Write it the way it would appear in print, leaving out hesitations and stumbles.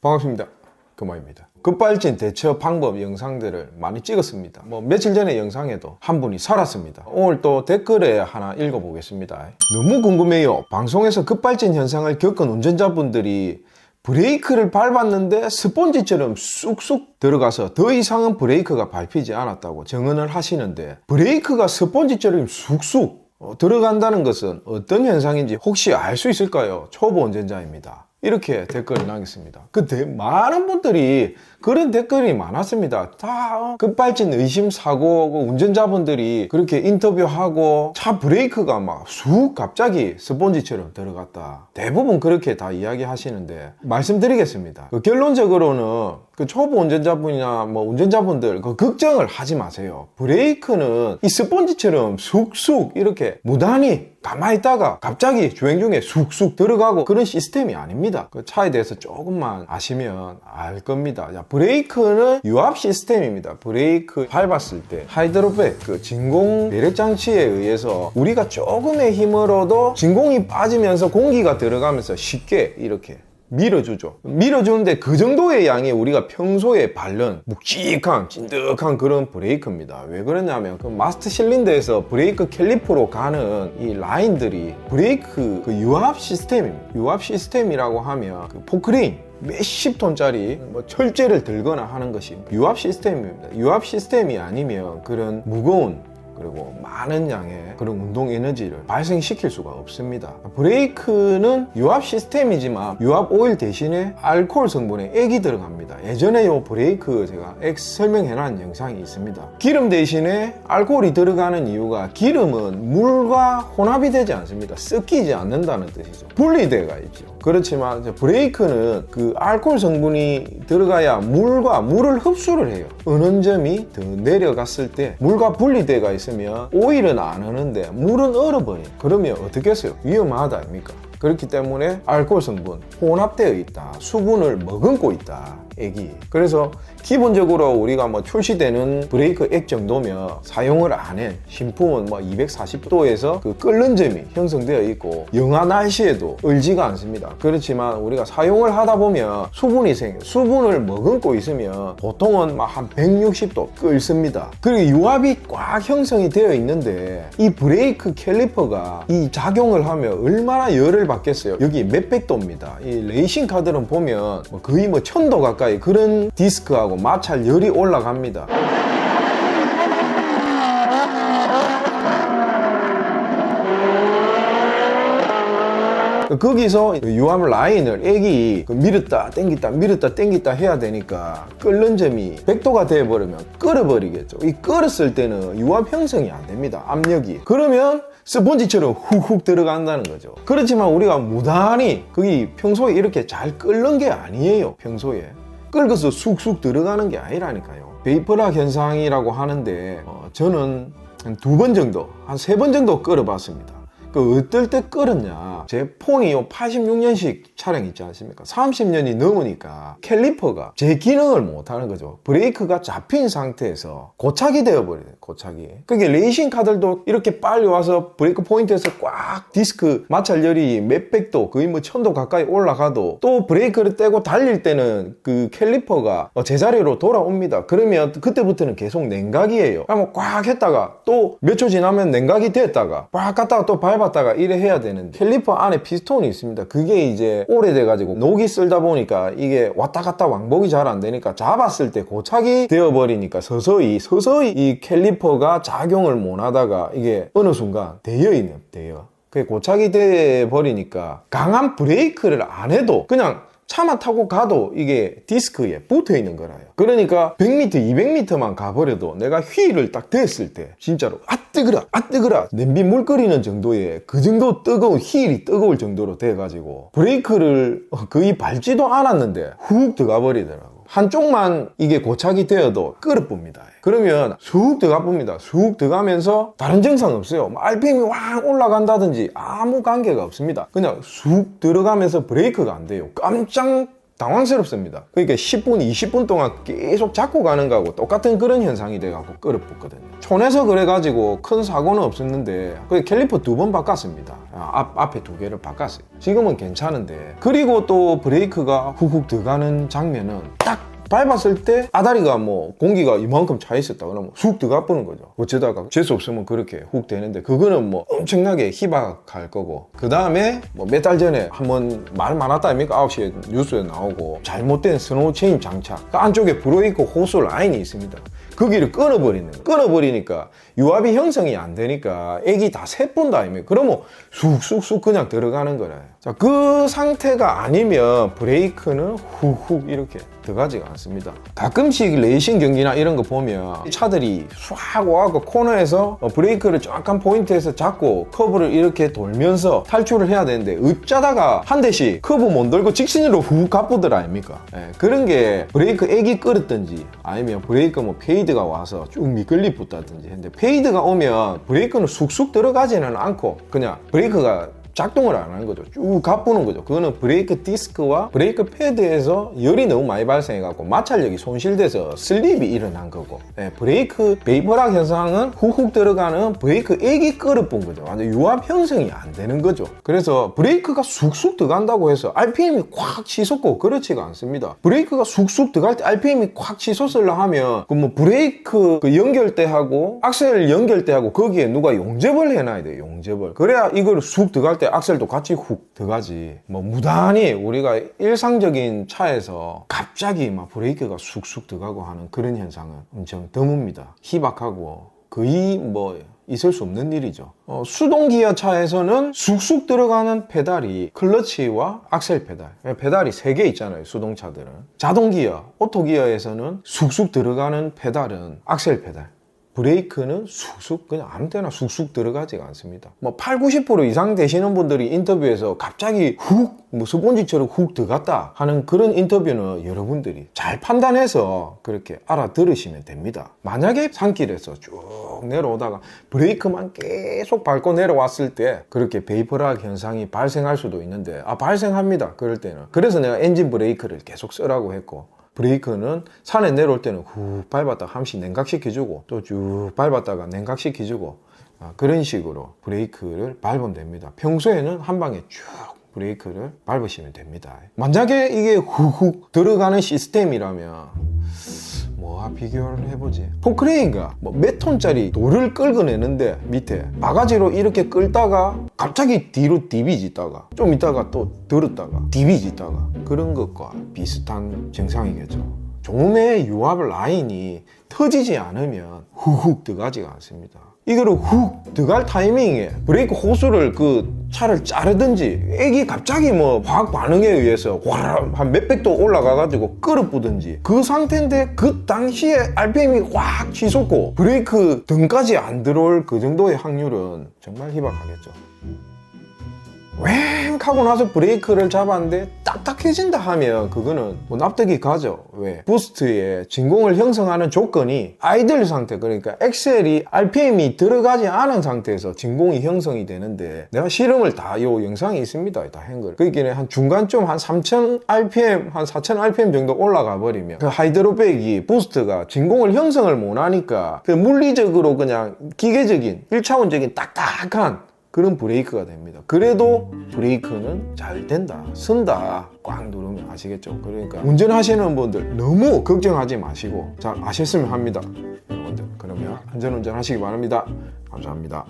반갑습니다. 금화입니다. 급발진 대처 방법 영상들을 많이 찍었습니다. 며칠 전에 영상에도 한 분이 살았습니다. 오늘 또 댓글에 하나 읽어보겠습니다. 너무 궁금해요. 방송에서 급발진 현상을 겪은 운전자분들이 브레이크를 밟았는데 스펀지처럼 쑥쑥 들어가서 더 이상은 브레이크가 밟히지 않았다고 정언을 하시는데, 브레이크가 스펀지처럼 쑥쑥 들어간다는 것은 어떤 현상인지 혹시 알 수 있을까요? 초보 운전자입니다. 이렇게 댓글을 남겼습니다. 많은 분들이 그런 댓글이 많았습니다. 다 급발진 의심 사고, 운전자분들이 그렇게 인터뷰하고 차 브레이크가 막 쑥 갑자기 스펀지처럼 들어갔다. 대부분 그렇게 다 이야기하시는데 말씀드리겠습니다. 결론적으로는 초보 운전자분이나 운전자분들 걱정을 하지 마세요. 브레이크는 이 스펀지처럼 쑥쑥 이렇게 무단히 가만히 있다가 갑자기 주행 중에 쑥쑥 들어가고 그런 시스템이 아닙니다. 그 차에 대해서 조금만 아시면 알 겁니다. 브레이크는 유압 시스템입니다. 브레이크 밟았을 때 하이드로백, 진공 내력 장치에 의해서 우리가 조금의 힘으로도 진공이 빠지면서 공기가 들어가면서 쉽게 이렇게 밀어주죠. 밀어주는데 그 정도의 양이 우리가 평소에 밟는 묵직한 찐득한 그런 브레이크입니다. 왜 그러냐면 그 마스터 실린더에서 브레이크 캘리퍼로 가는 이 라인들이 브레이크 유압 시스템입니다. 유압 시스템이라고 하면 포크레인 몇십 톤짜리 철제를 들거나 하는 것이 유압 시스템입니다. 유압 시스템이 아니면 그런 무거운 그리고 많은 양의 그런 운동 에너지를 발생시킬 수가 없습니다. 브레이크는 유압 시스템이지만 유압 오일 대신에 알코올 성분의 액이 들어갑니다. 예전에 요 브레이크 제가 액 설명해놓은 영상이 있습니다. 기름 대신에 알코올이 들어가는 이유가 기름은 물과 혼합이 되지 않습니다. 섞이지 않는다는 뜻이죠. 분리되가 있죠. 그렇지만 브레이크는 그 알코올 성분이 들어가야 물을 흡수를 해요. 은원 점이 더 내려갔을 때 물과 분리되가 있으면 오일은 안 흐는데 물은 얼어버려요. 그러면 어떻게 했어요? 위험하다 아닙니까? 그렇기 때문에 알코올 성분 혼합되어 있다, 수분을 머금고 있다, 액이. 그래서 기본적으로 우리가 출시되는 브레이크 액 정도면 사용을 안 해. 신품은 240도에서 그 끓는 점이 형성되어 있고 영하 날씨에도 얼지가 않습니다. 그렇지만 우리가 사용을 하다 보면 수분이 생겨요. 수분을 머금고 있으면 보통은 한 160도 끓습니다. 그리고 유압이 꽉 형성이 되어 있는데 이 브레이크 캘리퍼가 이 작용을 하면 얼마나 열을 받겠어요. 여기 몇백 도입니다. 이 레이싱 카들은 보면 거의 1000도 가까이 그런 디스크하고 마찰 열이 올라갑니다. 거기서 유압 라인을 액이 밀었다 땡겼다 밀었다 땡겼다 해야 되니까 끓는 점이 100도가 되어버리면 끓어버리겠죠. 이 끓었을 때는 유압 형성이 안 됩니다. 압력이. 그러면 스펀지처럼 훅훅 들어간다는 거죠. 그렇지만 우리가 무단히 거기 평소에 이렇게 잘 끓는 게 아니에요. 평소에 끓어서 쑥쑥 들어가는 게 아니라니까요. 베이퍼락 현상이라고 하는데 저는 한 2번 정도, 한 3번 정도 끓여봤습니다. 어떨 때 끓었냐, 제 폰이 86년식 차량 있지 않습니까? 30년이 넘으니까 캘리퍼가 제 기능을 못하는 거죠. 브레이크가 잡힌 상태에서 고착이 되어버려요. 고착이. 그게 레이싱 카들도 이렇게 빨리 와서 브레이크 포인트에서 꽉 디스크 마찰열이 몇백 도, 거의 1000도 가까이 올라가도 또 브레이크를 떼고 달릴 때는 그 캘리퍼가 제자리로 돌아옵니다. 그러면 그때부터는 계속 냉각이에요. 꽉 했다가 또 몇 초 지나면 냉각이 됐다가 꽉 갔다가 또 밟았다가 이래 해야 되는데, 캘리퍼 안에 피스톤이 있습니다. 그게 이제 오래돼가지고 녹이 쓸다 보니까 이게 왔다 갔다 왕복이 잘 안 되니까 잡았을 때 고착이 되어버리니까 서서히 이 캘리퍼가 작용을 못 하다가 이게 어느 순간 대여. 그게 고착이 돼버리니까 강한 브레이크를 안 해도 그냥 차만 타고 가도 이게 디스크에 붙어 있는 거라요. 그러니까 100m, 200m만 가버려도 내가 휠을 딱 댔을 때 진짜로 뜨거라 냄비 물 끓이는 정도의 그 정도 뜨거운 휠이 뜨거울 정도로 돼가지고 브레이크를 거의 밟지도 않았는데 훅 들어가 버리더라고. 한쪽만 이게 고착이 되어도 끓어봅니다. 그러면 쑥 들어가봅니다. 쑥 들어가면서 다른 증상 없어요. RPM이 확 올라간다든지 아무 관계가 없습니다. 그냥 쑥 들어가면서 브레이크가 안 돼요. 깜짝 당황스럽습니다. 그러니까 10분, 20분 동안 계속 잡고 가는 거하고 똑같은 그런 현상이 돼갖고 끌어붙거든요. 촌에서 그래가지고 큰 사고는 없었는데 그 캘리퍼 2번 바꿨습니다. 앞에 2개를 바꿨어요. 지금은 괜찮은데, 그리고 또 브레이크가 훅훅 들어가는 장면은 딱 밟았을 때 아다리가 뭐 공기가 이만큼 차 있었다 그러면 쑥 들어가 버는 거죠. 어쩌다가 재수 없으면 그렇게 훅 되는데, 그거는 뭐 엄청나게 희박할 거고, 그 다음에 뭐 몇 달 전에 한번 말 많았다 아닙니까? 9시에 뉴스에 나오고 잘못된 스노우 체인 장착, 그 안쪽에 불어있고 호수 라인이 있습니다. 거기를 끊어버리는 거예요. 끊어버리니까 유압이 형성이 안 되니까 액이 다 새뿐다 아닙니까? 그러면 쑥쑥쑥 그냥 들어가는 거래요. 자, 그 상태가 아니면 브레이크는 훅훅 이렇게 들어가지가 않습니다. 가끔씩 레이싱 경기나 이런 거 보면 차들이 唰 와갖고 코너에서 브레이크를 정확한 포인트에서 잡고 커브를 이렇게 돌면서 탈출을 해야 되는데, 어쩌다가 한 대씩 커브 못 돌고 직진으로 훅 가쁘더라 아닙니까? 예, 그런 게 브레이크 액이 끓었든지 아니면 브레이크 뭐 페이드가 와서 쭉 미끌리 붙다든지 했는데, 페이드가 오면 브레이크는 쑥쑥 들어가지는 않고 그냥 브레이크가 작동을 안 하는 거죠. 쭉 가쁘는 거죠. 그거는 브레이크 디스크와 브레이크 패드에서 열이 너무 많이 발생해갖고 마찰력이 손실돼서 슬립이 일어난 거고, 브레이크 베이퍼락 현상은 훅훅 들어가는 브레이크 액이 끓어본 거죠. 완전 유압 형성이 안 되는 거죠. 그래서 브레이크가 쑥쑥 들어간다고 해서 RPM이 콱 치솟고 그렇지가 않습니다. 브레이크가 쑥쑥 들어갈 때 RPM이 콱 치솟으려 하면 그 뭐 브레이크 그 연결대하고 악셀 연결대하고 거기에 누가 용접을 해놔야 돼요. 용접을. 그래야 이걸 쑥 들어갈 때 악셀도 같이 훅 들어가지. 뭐 무단히 우리가 일상적인 차에서 갑자기 막 브레이크가 쑥쑥 들어가고 하는 그런 현상은 엄청 드뭅니다. 희박하고 거의 뭐 있을 수 없는 일이죠. 수동기어 차에서는 쑥쑥 들어가는 페달이 클러치와 악셀 페달, 페달이 3개 있잖아요, 수동차들은. 자동기어, 오토기어에서는 쑥쑥 들어가는 페달은 악셀 페달, 브레이크는 쑥쑥 그냥 아무 때나 쑥쑥 들어가지가 않습니다. 뭐 80-90% 이상 되시는 분들이 인터뷰에서 갑자기 훅 뭐 스폰지처럼 훅 들어갔다 하는 그런 인터뷰는 여러분들이 잘 판단해서 그렇게 알아들으시면 됩니다. 만약에 산길에서 쭉 내려오다가 브레이크만 계속 밟고 내려왔을 때 그렇게 베이퍼락 현상이 발생할 수도 있는데, 발생합니다. 그럴 때는. 그래서 내가 엔진 브레이크를 계속 쓰라고 했고, 브레이크는 산에 내려올 때는 훅 밟았다가 한씩 냉각시켜주고 또 쭉 밟았다가 냉각시켜주고, 그런 식으로 브레이크를 밟으면 됩니다. 평소에는 한 방에 쭉 브레이크를 밟으시면 됩니다. 만약에 이게 훅훅 들어가는 시스템이라면 뭐와 비교를 해보지? 포크레인가 뭐 몇 톤짜리 돌을 끌고 내는데 밑에 바가지로 이렇게 끌다가 갑자기 뒤로 디비지다가 좀 있다가 또 들었다가 디비지다가 그런 것과 비슷한 증상이겠죠. 조음의 유압 라인이 터지지 않으면 훅훅 들어가지가 않습니다. 이거를 훅 들어갈 타이밍에 브레이크 호스를 그 차를 자르든지 액이 갑자기 뭐 화학 반응에 의해서 한 몇백도 올라가가지고 끓어부든지 그 상태인데, 그 당시에 RPM이 확 치솟고 브레이크 등까지 안 들어올 그 정도의 확률은 정말 희박하겠죠. 왱 하고 나서 브레이크를 잡았는데 딱딱해진다 하면 그거는 뭐 납득이 가죠. 왜? 부스트에 진공을 형성하는 조건이 아이들 상태, 그러니까 엑셀이 RPM이 들어가지 않은 상태에서 진공이 형성이 되는데, 내가 실험을 다 요 영상이 있습니다. 다 한 걸. 그러니까 한 중간쯤 한 3000rpm, 한 4000rpm 정도 올라가 버리면 그 하이드로백이 부스트가 진공을 형성을 못 하니까 그 물리적으로 그냥 기계적인 1차원적인 딱딱한 그런 브레이크가 됩니다. 그래도 브레이크는 잘 된다, 쓴다, 꽉 누르면 아시겠죠? 그러니까 운전하시는 분들 너무 걱정하지 마시고 잘 아셨으면 합니다. 여러분들, 그러면 안전운전 하시기 바랍니다. 감사합니다.